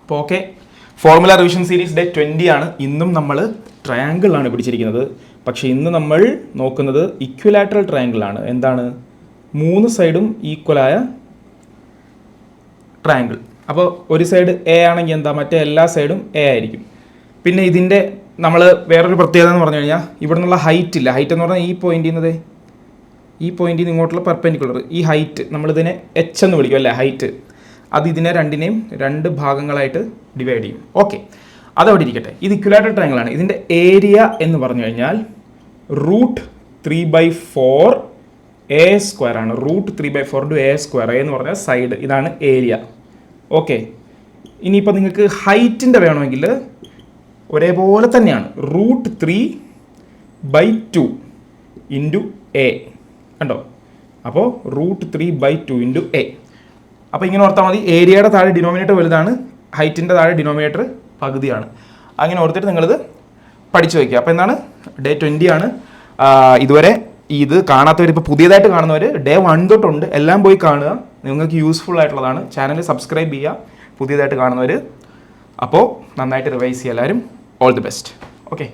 അപ്പോൾ okay, formula revision series day 20 ആണ്. ഇന്നും നമ്മൾ ട്രയാങ്കിളാണ് പിടിച്ചിരിക്കുന്നത്. പക്ഷേ ഇന്ന് നമ്മൾ നോക്കുന്നത് ഇക്വിലാറ്ററൽ ട്രയാങ്കിളാണ്. എന്താണ്? 3 സൈഡും ഈക്വലായ ട്രയാങ്കിൾ. അപ്പോൾ ഒരു സൈഡ് എ ആണെങ്കിൽ എന്താ, മറ്റേ എല്ലാ സൈഡും എ ആയിരിക്കും. പിന്നെ ഇതിൻ്റെ നമ്മൾ വേറൊരു പ്രത്യേകത എന്ന് പറഞ്ഞു കഴിഞ്ഞാൽ ഇവിടെ നിന്നുള്ള ഹൈറ്റ് ഇല്ല. ഹൈറ്റ് എന്ന് പറഞ്ഞാൽ ഈ പോയിന്റിൽ നിന്ന് ഇങ്ങോട്ടുള്ള പെർപെൻഡിക്കുലർ ഈ ഹൈറ്റ് നമ്മളിതിനെ എച്ച് എന്ന് വിളിക്കും അല്ലേ, ഹൈറ്റ്. അത് ഇതിനെ രണ്ടിനെയും 2 ഭാഗങ്ങളായിട്ട് ഡിവൈഡ് ചെയ്യും. ഓക്കെ, അതവിടെ ഇരിക്കട്ടെ. ഇത് ഇക്വിലാറ്ററൽ ട്രയാങ്കിൾ ആണ്. ഇതിൻ്റെ ഏരിയ എന്ന് പറഞ്ഞു കഴിഞ്ഞാൽ √3/4 a² ആണ്. √3/4 a². എ എന്ന് പറഞ്ഞാൽ സൈഡ്, ഇതാണ് ഏരിയ. ഓക്കെ, ഇനിയിപ്പോൾ നിങ്ങൾക്ക് ഹൈറ്റിൻ്റെ വേണമെങ്കിൽ ഒരേപോലെ തന്നെയാണ്. √3/2 ഇൻറ്റു എ, കണ്ടോ? അപ്പോൾ √3/2 ഇൻറ്റു എ. അപ്പോൾ ഇങ്ങനെ ഓർത്താൽ മതി. ഏരിയയുടെ താഴെ ഡിനോമിനേറ്റർ വലുതാണ്, ഹൈറ്റിൻ്റെ താഴെ ഡിനോമിനേറ്റർ പകുതിയാണ്. അങ്ങനെ ഓർത്തിട്ട് നിങ്ങളിത് പഠിച്ചു വയ്ക്കുക. അപ്പോൾ എന്താണ്, ഡേ 20 ആണ്. ഇതുവരെ ഇത് കാണാത്തവർ, ഇപ്പോൾ പുതിയതായിട്ട് കാണുന്നവർ ഡേ 1 തൊട്ടുണ്ട്, എല്ലാം പോയി കാണുക. നിങ്ങൾക്ക് യൂസ്ഫുൾ ആയിട്ടുള്ളതാണ്. ചാനൽ സബ്സ്ക്രൈബ് ചെയ്യുക പുതിയതായിട്ട് കാണുന്നവർ. അപ്പോൾ നന്നായിട്ട് റിവൈസ് ചെയ്യുക എല്ലാവരും. All the best. ഓക്കെ.